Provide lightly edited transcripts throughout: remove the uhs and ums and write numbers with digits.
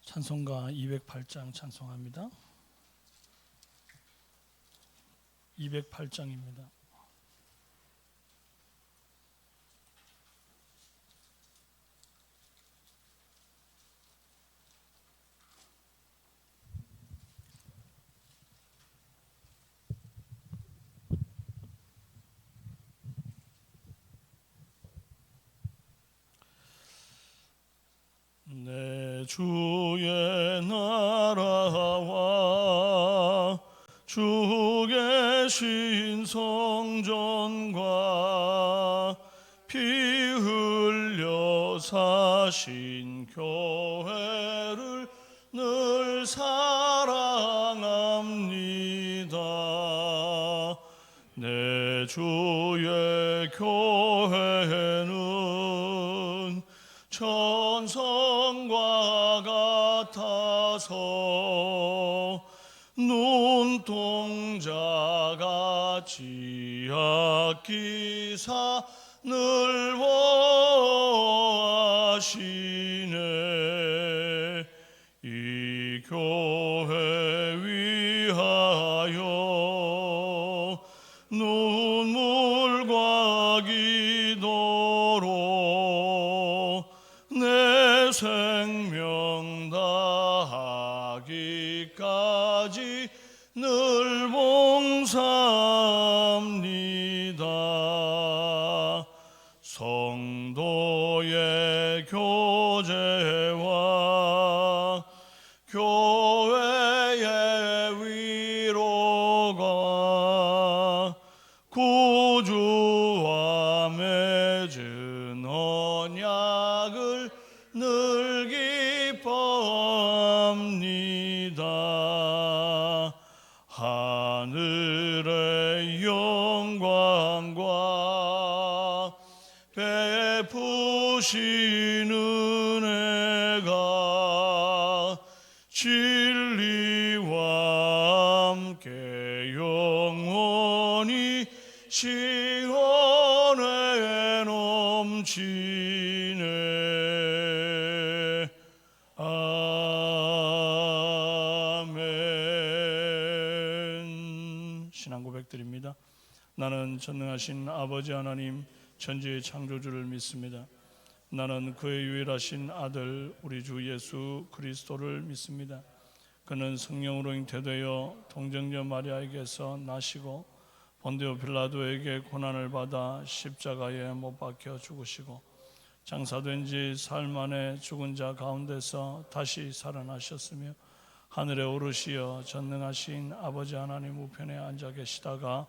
찬송가 208장 찬송합니다. 208장입니다. 내 주의 나라와 주 계신 성전과 피 흘려 사신 교회를 늘 사랑합니다. 내 주의 교회는 천성과 같아서 눈동자같이 아끼사 늘 보호하시네. 이 교회 위하여 눈물과 기도로 내 생명 다하기까지 늘 봉사합니다. 성도의 교제와 교회의 위로가 구주와 맺은 언약을 늘 기뻐합니다. 하늘의 영광과 베푸신 은혜가 진리와 함께 영원히 시온에 넘치네. 아멘. 신앙 고백드립니다. 나는 전능하신 아버지 하나님 천지의 창조주를 믿습니다. 나는 그의 유일하신 아들 우리 주 예수 그리스도를 믿습니다. 그는 성령으로 잉태되어 동정녀 마리아에게서 나시고 본디오 빌라도에게 고난을 받아 십자가에 못 박혀 죽으시고 장사된 지 사흘 만에 죽은 자 가운데서 다시 살아나셨으며 하늘에 오르시어 전능하신 아버지 하나님 우편에 앉아 계시다가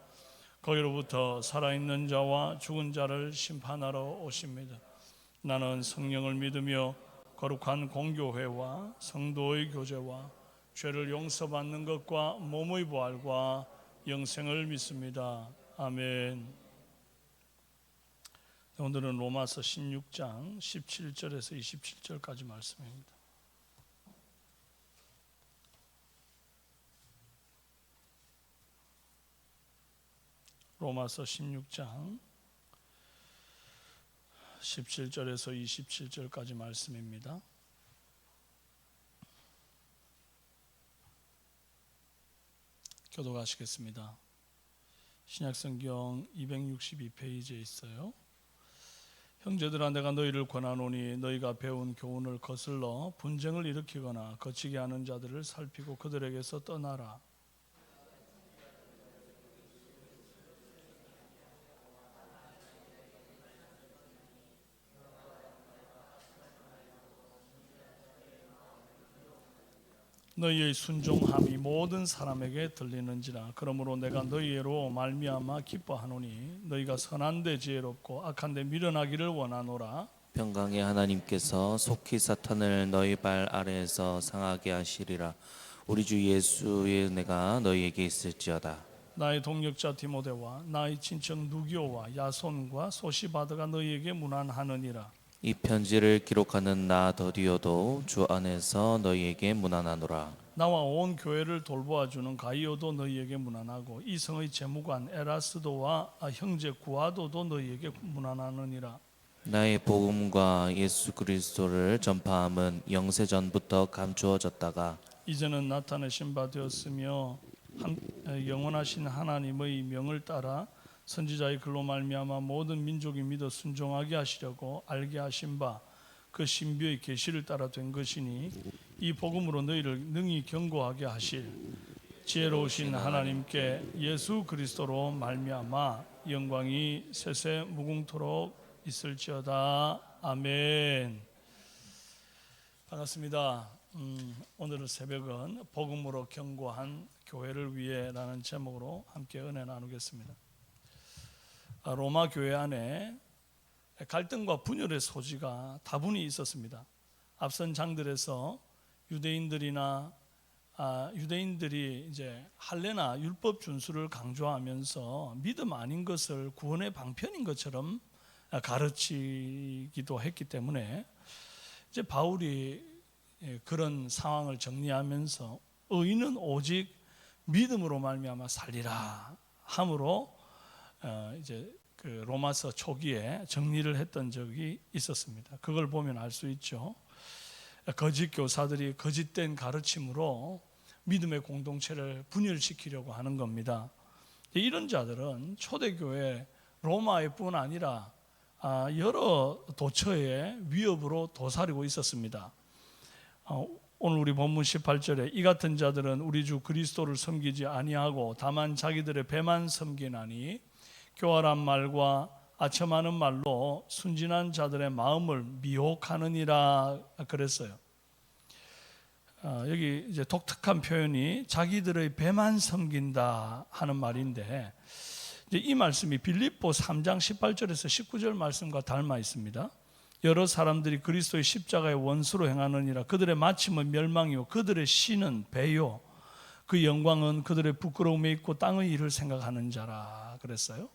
거기로부터 살아있는 자와 죽은 자를 심판하러 오십니다. 나는 성령을 믿으며 거룩한 공교회와 성도의 교제와 죄를 용서받는 것과 몸의 부활과 영생을 믿습니다. 아멘. 오늘은 로마서 16장 17절에서 27절까지 말씀입니다. 로마서 16장 17절에서 27절까지 말씀입니다. 교독하시겠습니다. 신약성경 262페이지에 있어요. 형제들아, 내가 너희를 권하노니 너희가 배운 교훈을 거슬러 분쟁을 일으키거나 거치게 하는 자들을 살피고 그들에게서 떠나라. 너희의 순종함이 모든 사람에게 들리는지라. 그러므로 내가 너희로 말미암아 기뻐하노니 너희가 선한데 지혜롭고 악한데 미련하기를 원하노라. 평강의 하나님께서 속히 사탄을 너희 발 아래에서 상하게 하시리라. 우리 주 예수의 은혜가 너희에게 있을지어다. 나의 동역자 디모데와 나의 친척 누기오와 야손과 소시바드가 너희에게 문안하느니라. 이 편지를 기록하는 나 더디오도 주 안에서 너희에게 문안하노라. 나와 온 교회를 돌보아주는 가이오도 너희에게 문안하고 이성의 재무관 에라스도와 형제 구아도도 너희에게 문안하느니라. 나의 복음과 예수 그리스도를 전파함은 영세 전부터 감추어졌다가 이제는 나타내신 바 되었으며 영원하신 하나님의 명을 따라 선지자의 글로 말미암아 모든 민족이 믿어 순종하게 하시려고 알게 하신 바 그 신비의 계시를 따라 된 것이니 이 복음으로 너희를 능히 경고하게 하실 지혜로우신 하나님께 예수 그리스도로 말미암아 영광이 세세 무궁토록 있을지어다. 아멘. 반갑습니다. 오늘 새벽은 복음으로 경고한 교회를 위해라는 제목으로 함께 은혜 나누겠습니다. 로마 교회 안에 갈등과 분열의 소지가 다분히 있었습니다. 앞선 장들에서 유대인들이 이제 할례나 율법 준수를 강조하면서 믿음 아닌 것을 구원의 방편인 것처럼 가르치기도 했기 때문에 이제 바울이 그런 상황을 정리하면서 의인은 오직 믿음으로 말미암아 살리라 함으로 이제 그 로마서 초기에 정리를 했던 적이 있었습니다. 그걸 보면 알 수 있죠. 거짓 교사들이 거짓된 가르침으로 믿음의 공동체를 분열시키려고 하는 겁니다. 이런 자들은 초대교회 로마에뿐 아니라 여러 도처의 위협으로 도사리고 있었습니다. 오늘 우리 본문 18절에 이 같은 자들은 우리 주 그리스도를 섬기지 아니하고 다만 자기들의 배만 섬기나니 교활한 말과 아첨하는 말로 순진한 자들의 마음을 미혹하느니라 그랬어요. 여기 이제 독특한 표현이 자기들의 배만 섬긴다 하는 말인데 이제 이 말씀이 빌립보 3장 18절에서 19절 말씀과 닮아 있습니다. 여러 사람들이 그리스도의 십자가의 원수로 행하느니라. 그들의 마침은 멸망이요 그들의 신은 배요 그 영광은 그들의 부끄러움에 있고 땅의 일을 생각하는 자라 그랬어요.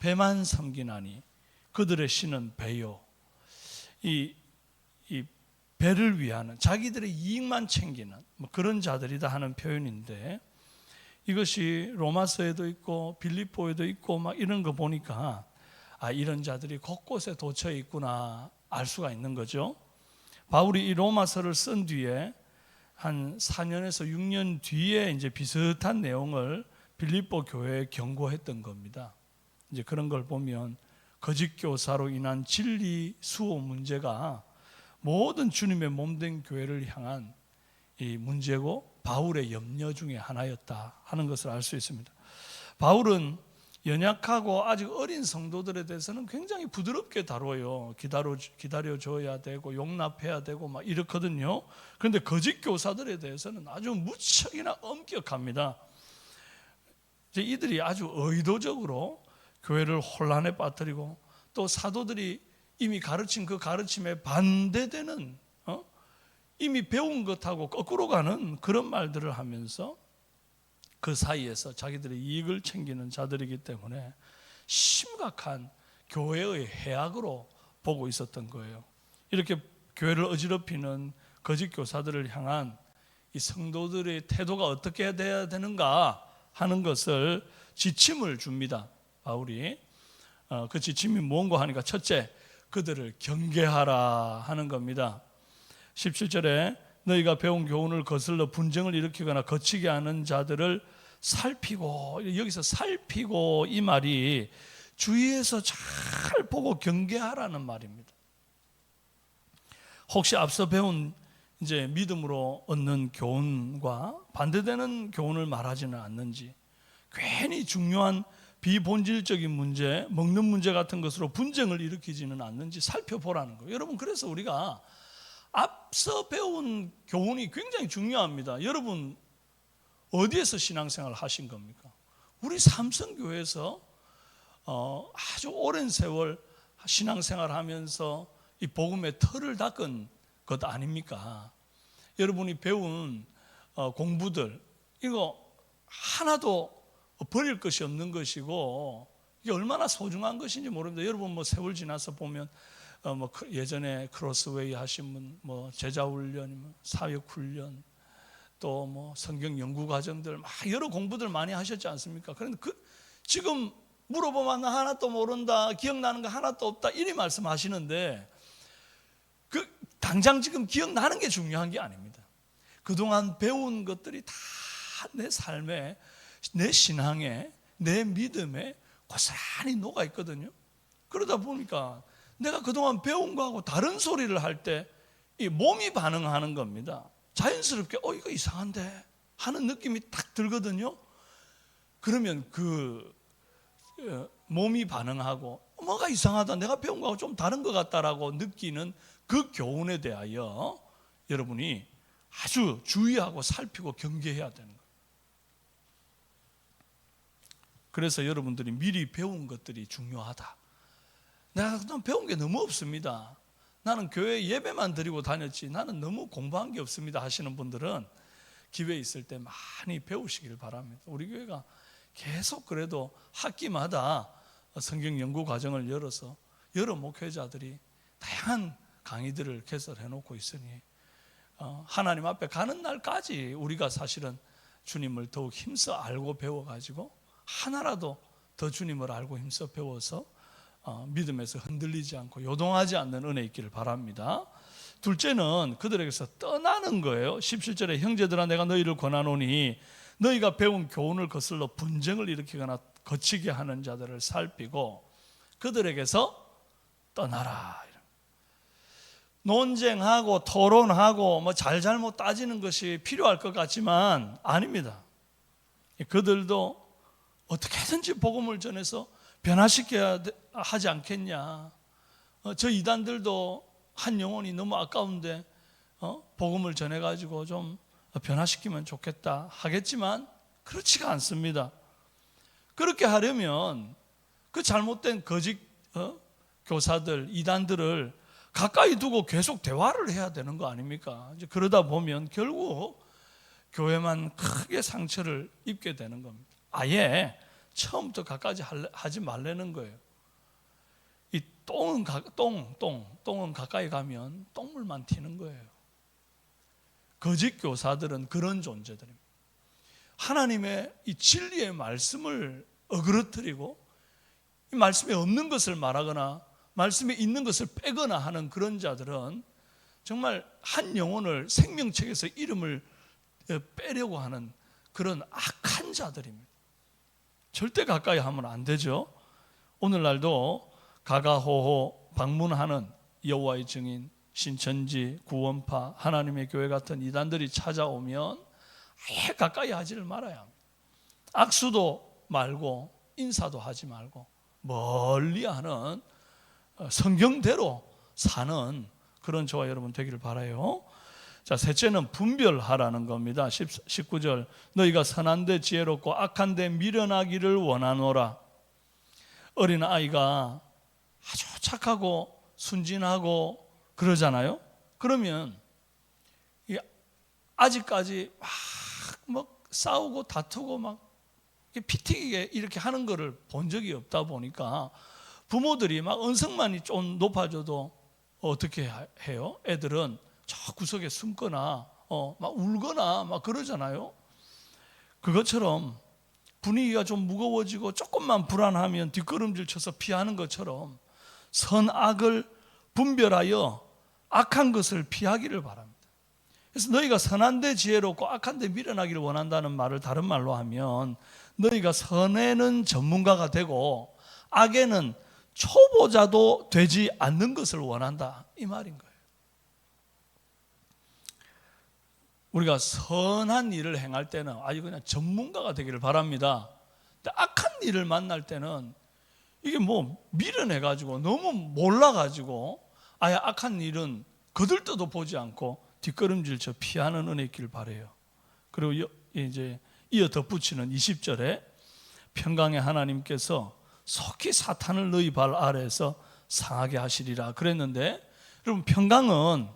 배만 섬기나니 그들의 신은 배요. 이 배를 위하는 자기들의 이익만 챙기는 그런 자들이다 하는 표현인데 이것이 로마서에도 있고 빌립보에도 있고 막 이런 거 보니까 이런 자들이 곳곳에 도처에 있구나 알 수가 있는 거죠. 바울이 이 로마서를 쓴 뒤에 한 4년에서 6년 뒤에 이제 비슷한 내용을 빌립보 교회에 경고했던 겁니다. 이제 그런 걸 보면 거짓 교사로 인한 진리 수호 문제가 모든 주님의 몸된 교회를 향한 이 문제고 바울의 염려 중에 하나였다 하는 것을 알 수 있습니다. 바울은 연약하고 아직 어린 성도들에 대해서는 굉장히 부드럽게 다뤄요. 기다려줘야 되고 용납해야 되고 막 이렇거든요. 그런데 거짓 교사들에 대해서는 아주 무척이나 엄격합니다. 이제 이들이 아주 의도적으로 교회를 혼란에 빠뜨리고 또 사도들이 이미 가르친 그 가르침에 반대되는 이미 배운 것하고 거꾸로 가는 그런 말들을 하면서 그 사이에서 자기들의 이익을 챙기는 자들이기 때문에 심각한 교회의 해악으로 보고 있었던 거예요. 이렇게 교회를 어지럽히는 거짓 교사들을 향한 이 성도들의 태도가 어떻게 돼야 되는가 하는 것을 지침을 줍니다. 바울이 그 지침이 뭔가 하니까 첫째, 그들을 경계하라 하는 겁니다. 17절에 너희가 배운 교훈을 거슬러 분쟁을 일으키거나 거치게 하는 자들을 살피고, 여기서 살피고 이 말이 주위에서 잘 보고 경계하라는 말입니다. 혹시 앞서 배운 이제 믿음으로 얻는 교훈과 반대되는 교훈을 말하지는 않는지, 괜히 중요한 비본질적인 문제, 먹는 문제 같은 것으로 분쟁을 일으키지는 않는지 살펴보라는 거예요. 여러분, 그래서 우리가 앞서 배운 교훈이 굉장히 중요합니다. 여러분 어디에서 신앙생활을 하신 겁니까? 우리 삼성교회에서 아주 오랜 세월 신앙생활 하면서 이 복음의 틀을 닦은 것 아닙니까? 여러분이 배운 공부들 이거 하나도 버릴 것이 없는 것이고 이게 얼마나 소중한 것인지 모릅니다. 여러분 뭐 세월 지나서 보면 뭐 예전에 크로스웨이 하신 분, 뭐 제자훈련, 사역훈련, 또 뭐 성경 연구 과정들 막 여러 공부들 많이 하셨지 않습니까? 그런데 지금 물어보면 나 하나도 모른다, 기억나는 거 하나도 없다, 이리 말씀하시는데 당장 지금 기억나는 게 중요한 게 아닙니다. 그동안 배운 것들이 다 내 삶에, 내 신앙에, 내 믿음에 고스란히 녹아 있거든요. 그러다 보니까 내가 그동안 배운 거하고 다른 소리를 할 때 이 몸이 반응하는 겁니다. 자연스럽게 이거 이상한데 하는 느낌이 딱 들거든요. 그러면 몸이 반응하고 뭐가 이상하다, 내가 배운 거하고 좀 다른 것 같다라고 느끼는 그 교훈에 대하여 여러분이 아주 주의하고 살피고 경계해야 되는 거예요. 그래서 여러분들이 미리 배운 것들이 중요하다. 내가 그동안 배운 게 너무 없습니다. 나는 교회 예배만 드리고 다녔지 나는 너무 공부한 게 없습니다 하시는 분들은 기회에 있을 때 많이 배우시길 바랍니다. 우리 교회가 계속 그래도 학기마다 성경 연구 과정을 열어서 여러 목회자들이 다양한 강의들을 개설해 놓고 있으니 하나님 앞에 가는 날까지 우리가 사실은 주님을 더욱 힘써 알고 배워가지고 하나라도 더 주님을 알고 힘써 배워서 믿음에서 흔들리지 않고 요동하지 않는 은혜 있기를 바랍니다. 둘째는 그들에게서 떠나는 거예요. 17절에 형제들아 내가 너희를 권하노니 너희가 배운 교훈을 거슬러 분쟁을 일으키거나 거치게 하는 자들을 살피고 그들에게서 떠나라. 논쟁하고 토론하고 뭐 잘잘못 따지는 것이 필요할 것 같지만 아닙니다. 그들도 어떻게든지 복음을 전해서 변화시켜야 하지 않겠냐. 저 이단들도 한 영혼이 너무 아까운데 복음을 전해가지고 좀 변화시키면 좋겠다 하겠지만 그렇지가 않습니다. 그렇게 하려면 그 잘못된 거짓 교사들, 이단들을 가까이 두고 계속 대화를 해야 되는 거 아닙니까? 이제 그러다 보면 결국 교회만 크게 상처를 입게 되는 겁니다. 아예 처음부터 가까이 하지 말라는 거예요. 이 똥은 가까이 가면 똥물만 튀는 거예요. 거짓 교사들은 그런 존재들입니다. 하나님의 이 진리의 말씀을 어그러뜨리고 이 말씀에 없는 것을 말하거나 말씀에 있는 것을 빼거나 하는 그런 자들은 정말 한 영혼을 생명책에서 이름을 빼려고 하는 그런 악한 자들입니다. 절대 가까이 하면 안 되죠. 오늘날도 가가호호 방문하는 여호와의 증인, 신천지, 구원파, 하나님의 교회 같은 이단들이 찾아오면 아예 가까이 하지를 말아야 합니다. 악수도 말고 인사도 하지 말고 멀리하는 성경대로 사는 그런 저와 여러분 되기를 바라요. 자, 셋째는 분별하라는 겁니다. 19절 너희가 선한데 지혜롭고 악한데 미련하기를 원하노라. 어린아이가 아주 착하고 순진하고 그러잖아요. 그러면 아직까지 막 싸우고 다투고 막 피 튀기게 이렇게 하는 거를 본 적이 없다 보니까 부모들이 막 언성만이 좀 높아져도 어떻게 해요? 애들은 저 구석에 숨거나 막 울거나 막 그러잖아요. 그것처럼 분위기가 좀 무거워지고 조금만 불안하면 뒷걸음질 쳐서 피하는 것처럼 선악을 분별하여 악한 것을 피하기를 바랍니다. 그래서 너희가 선한데 지혜롭고 악한데 미련하기를 원한다는 말을 다른 말로 하면 너희가 선에는 전문가가 되고 악에는 초보자도 되지 않는 것을 원한다, 이 말인 거예요. 우리가 선한 일을 행할 때는 아주 그냥 전문가가 되기를 바랍니다. 근데 악한 일을 만날 때는 이게 뭐 미련해가지고 너무 몰라가지고 아예 악한 일은 거들떠도 보지 않고 뒷걸음질 쳐 피하는 은혜 있기를 바라요. 그리고 이제 이어 덧붙이는 20절에 평강의 하나님께서 속히 사탄을 너희 발 아래에서 상하게 하시리라 그랬는데, 여러분 평강은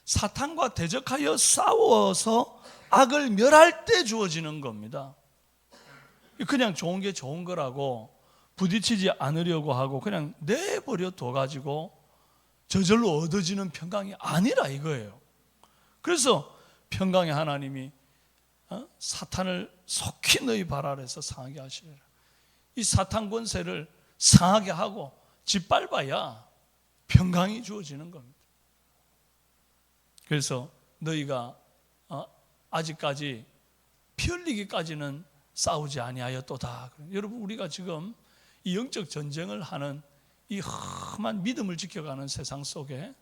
사탄과 대적하여 싸워서 악을 멸할 때 주어지는 겁니다. 그냥 좋은 게 좋은 거라고 부딪히지 않으려고 하고 그냥 내버려 둬가지고 저절로 얻어지는 평강이 아니라 이거예요. 그래서 평강의 하나님이 사탄을 속히 너희 발 아래에서 상하게 하시리라. 이 사탄 권세를 상하게 하고 짓밟아야 평강이 주어지는 겁니다. 그래서 너희가 아직까지 피 흘리기까지는 싸우지 아니하였도다. 여러분, 우리가 지금 이 영적 전쟁을 하는 이 험한 믿음을 지켜가는 세상 속에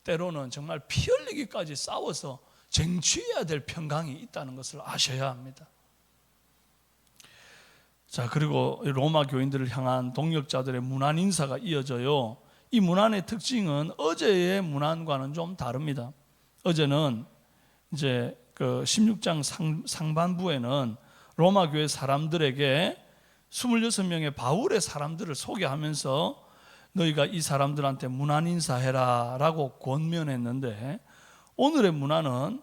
때로는 정말 피 흘리기까지 싸워서 쟁취해야 될 평강이 있다는 것을 아셔야 합니다. 자, 그리고 로마 교인들을 향한 동역자들의 문안 인사가 이어져요. 이 문안의 특징은 어제의 문안과는 좀 다릅니다. 어제는 이제 그 16장 상반부에는 로마 교회 사람들에게 26명의 바울의 사람들을 소개하면서 너희가 이 사람들한테 문안 인사해라 라고 권면했는데, 오늘의 문안은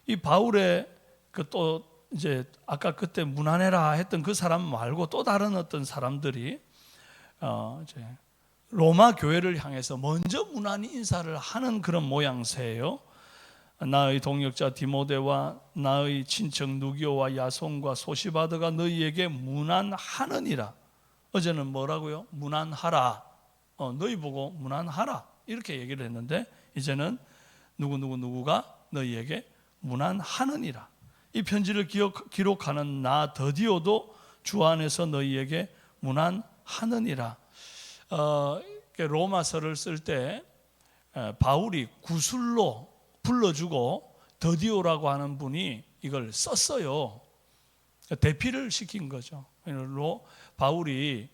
이 바울의 그 또 이제 아까 그때 문안해라 했던 그 사람 말고 또 다른 어떤 사람들이 이제 로마 교회를 향해서 먼저 문안 인사를 하는 그런 모양새예요. 나의 동역자 디모데와 나의 친척 누기오와 야손과 소시바드가 너희에게 문안하느니라. 어제는 뭐라고요? 문안하라. 너희 보고 문안하라 이렇게 얘기를 했는데, 이제는 누구가 너희에게 문안하느니라. 이 편지를 기록하는 나 더디오도 주 안에서 너희에게 문안하느니라. 로마서를 쓸 때 바울이 구술로 불러주고 더디오라고 하는 분이 이걸 썼어요. 대피를 시킨 거죠. 바울이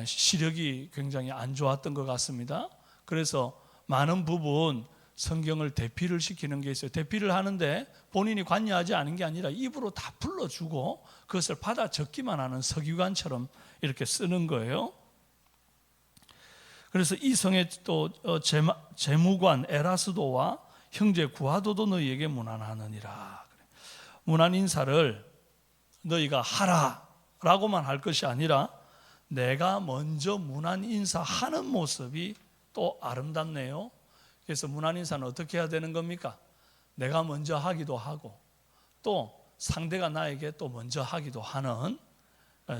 시력이 굉장히 안 좋았던 것 같습니다. 그래서 많은 부분 성경을 대피를 시키는 게 있어요. 대피를 하는데 본인이 관여하지 않은 게 아니라 입으로 다 불러주고 그것을 받아 적기만 하는 서기관처럼 이렇게 쓰는 거예요. 그래서 이 성의 또 재무관 에라스도와 형제 구하도도 너희에게 문안하느니라. 문안 인사를 너희가 하라 라고만 할 것이 아니라 내가 먼저 문안 인사하는 모습이 또 아름답네요. 그래서 문안 인사는 어떻게 해야 되는 겁니까? 내가 먼저 하기도 하고 또 상대가 나에게 또 먼저 하기도 하는,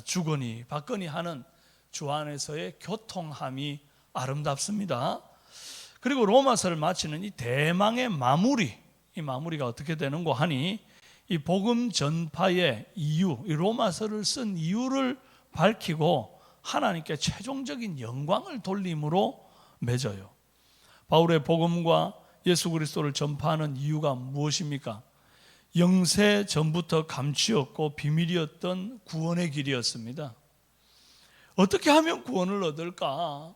주거니 받거니 하는 주 안에서의 교통함이 아름답습니다. 그리고 로마서를 마치는 이 대망의 마무리, 이 마무리가 어떻게 되는고 하니 이 복음 전파의 이유, 이 로마서를 쓴 이유를 밝히고 하나님께 최종적인 영광을 돌림으로 맺어요. 바울의 복음과 예수 그리스도를 전파하는 이유가 무엇입니까? 영세 전부터 감추었고 비밀이었던 구원의 길이었습니다. 어떻게 하면 구원을 얻을까?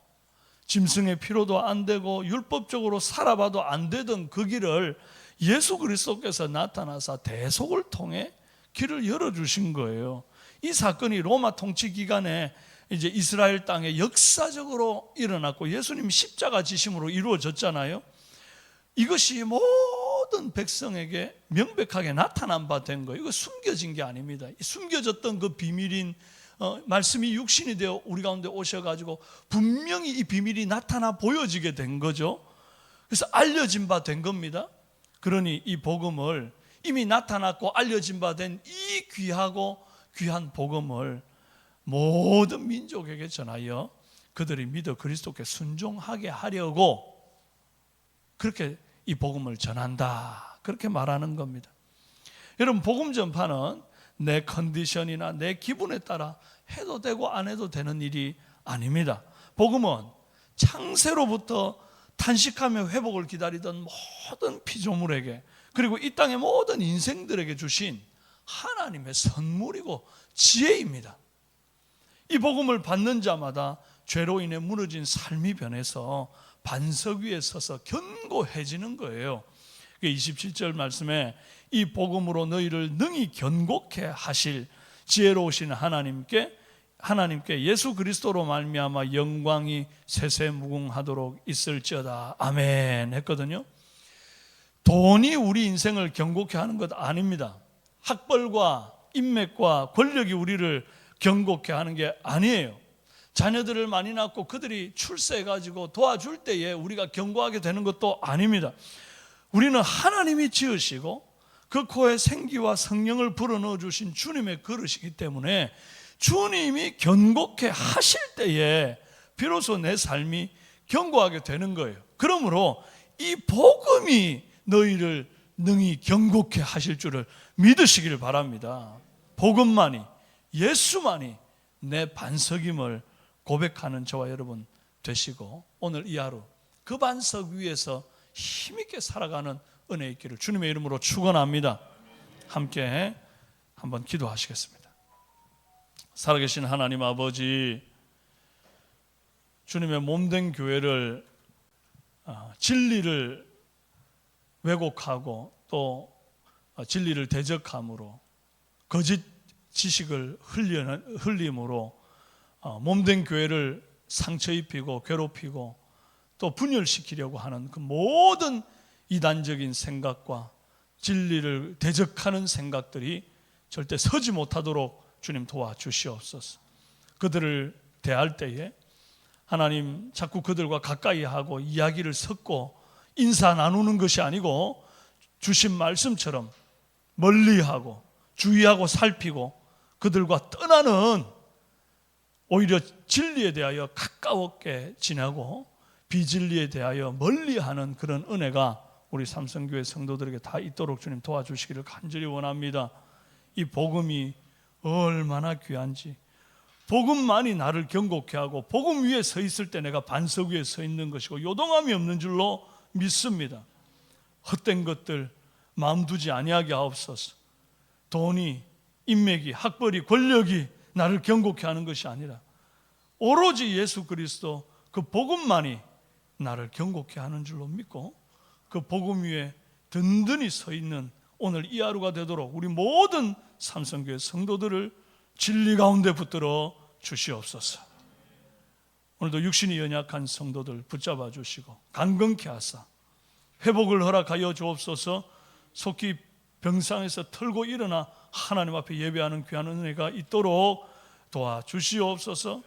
짐승의 피로도 안 되고 율법적으로 살아봐도 안 되던 그 길을 예수 그리스도께서 나타나사 대속을 통해 길을 열어주신 거예요. 이 사건이 로마 통치 기간에 이제 이스라엘 땅에 역사적으로 일어났고 예수님 십자가 지심으로 이루어졌잖아요. 이것이 모든 백성에게 명백하게 나타난 바 된 거예요. 이거 숨겨진 게 아닙니다. 숨겨졌던 그 비밀인 말씀이 육신이 되어 우리 가운데 오셔가지고 분명히 이 비밀이 나타나 보여지게 된 거죠. 그래서 알려진 바 된 겁니다. 그러니 이 복음을 이미 나타났고 알려진 바 된 이 귀하고 귀한 복음을 모든 민족에게 전하여 그들이 믿어 그리스도께 순종하게 하려고 그렇게 이 복음을 전한다, 그렇게 말하는 겁니다. 여러분, 복음 전파는 내 컨디션이나 내 기분에 따라 해도 되고 안 해도 되는 일이 아닙니다. 복음은 창세로부터 탄식하며 회복을 기다리던 모든 피조물에게, 그리고 이 땅의 모든 인생들에게 주신 하나님의 선물이고 지혜입니다. 이 복음을 받는 자마다 죄로 인해 무너진 삶이 변해서 반석 위에 서서 견고해지는 거예요. 27절 말씀에 이 복음으로 너희를 능히 견고케 하실 지혜로우신 하나님께 예수 그리스도로 말미암아 영광이 세세무궁하도록 있을지어다. 아멘 했거든요. 돈이 우리 인생을 견고케 하는 것 아닙니다. 학벌과 인맥과 권력이 우리를 견고케 하는 게 아니에요. 자녀들을 많이 낳고 그들이 출세해가지고 도와줄 때에 우리가 견고하게 되는 것도 아닙니다. 우리는 하나님이 지으시고 그 코에 생기와 성령을 불어넣어 주신 주님의 그릇이기 때문에 주님이 견고케 하실 때에 비로소 내 삶이 견고하게 되는 거예요. 그러므로 이 복음이 너희를 능히 견고케 하실 줄을 믿으시기를 바랍니다. 복음만이, 예수만이 내 반석임을 고백하는 저와 여러분 되시고, 오늘 이 하루 그 반석 위에서 힘있게 살아가는 은혜 있기를 주님의 이름으로 축원합니다. 함께 한번 기도하시겠습니다. 살아계신 하나님 아버지, 주님의 몸된 교회를 진리를 왜곡하고 또 진리를 대적함으로 거짓 지식을 흘림으로 몸된 교회를 상처 입히고 괴롭히고 또 분열시키려고 하는 그 모든 이단적인 생각과 진리를 대적하는 생각들이 절대 서지 못하도록 주님 도와주시옵소서. 그들을 대할 때에 하나님 자꾸 그들과 가까이 하고 이야기를 섞고 인사 나누는 것이 아니고 주신 말씀처럼 멀리하고 주의하고 살피고 그들과 떠나는, 오히려 진리에 대하여 가까웠게 지내고 비진리에 대하여 멀리하는 그런 은혜가 우리 삼성교회 성도들에게 다 있도록 주님 도와주시기를 간절히 원합니다. 이 복음이 얼마나 귀한지, 복음만이 나를 견고케 하고 복음 위에 서 있을 때 내가 반석 위에 서 있는 것이고 요동함이 없는 줄로 믿습니다. 헛된 것들 마음 두지 아니하게 하옵소서. 돈이, 인맥이, 학벌이, 권력이 나를 견고케 하는 것이 아니라 오로지 예수 그리스도 그 복음만이 나를 견고케 하는 줄로 믿고 그 복음 위에 든든히 서 있는 오늘 이 하루가 되도록 우리 모든 삼성교회 성도들을 진리 가운데 붙들어 주시옵소서. 오늘도 육신이 연약한 성도들 붙잡아 주시고 강건케 하사 회복을 허락하여 주옵소서. 속히 병상에서 털고 일어나 하나님 앞에 예배하는 귀한 은혜가 있도록 도와주시옵소서.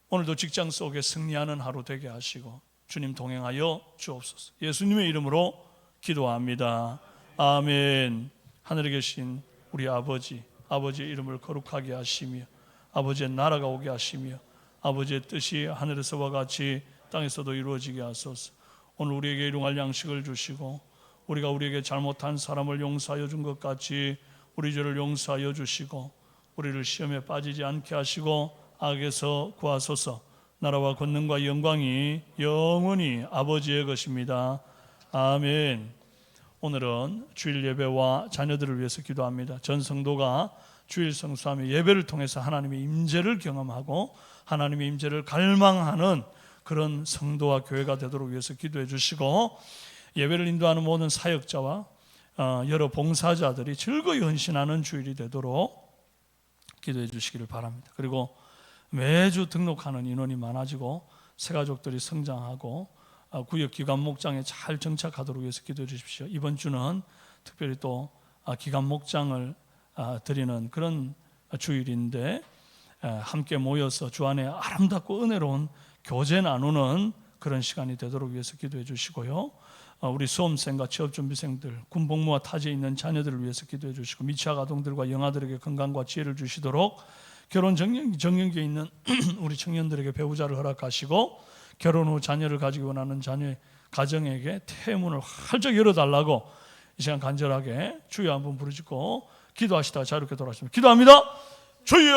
오늘도 직장 속에 승리하는 하루 되게 하시고 주님 동행하여 주옵소서. 예수님의 이름으로 기도합니다. 아멘. 하늘에 계신 우리 아버지, 아버지의 이름을 거룩하게 하시며 아버지의 나라가 오게 하시며 아버지의 뜻이 하늘에서와 같이 땅에서도 이루어지게 하소서. 오늘 우리에게 일용할 양식을 주시고 우리가 우리에게 잘못한 사람을 용서하여 준 것 같이 우리 죄를 용서하여 주시고 우리를 시험에 빠지지 않게 하시고 악에서 구하소서. 나라와 권능과 영광이 영원히 아버지의 것입니다. 아멘. 오늘은 주일 예배와 자녀들을 위해서 기도합니다. 전 성도가 주일 성수하며 예배를 통해서 하나님의 임재를 경험하고 하나님의 임재를 갈망하는 그런 성도와 교회가 되도록 위해서 기도해 주시고, 예배를 인도하는 모든 사역자와 여러 봉사자들이 즐거이 헌신하는 주일이 되도록 기도해 주시기를 바랍니다. 그리고 매주 등록하는 인원이 많아지고 새가족들이 성장하고 구역 기관 목장에 잘 정착하도록 위해서 기도해 주십시오. 이번 주는 특별히 또 기관 목장을 드리는 그런 주일인데 함께 모여서 주 안에 아름답고 은혜로운 교제 나누는 그런 시간이 되도록 위해서 기도해 주시고요. 우리 수험생과 취업준비생들, 군복무와 타지에 있는 자녀들을 위해서 기도해 주시고 미취학 아동들과 영아들에게 건강과 지혜를 주시도록, 결혼 정년기에 있는 우리 청년들에게 배우자를 허락하시고 결혼 후 자녀를 가지기 원하는 자녀의 가정에게 태문을 활짝 열어달라고 이 시간 간절하게 주여 한번 부르짖고 기도하시다가 자유롭게 돌아가십니다. 기도합니다. 주여!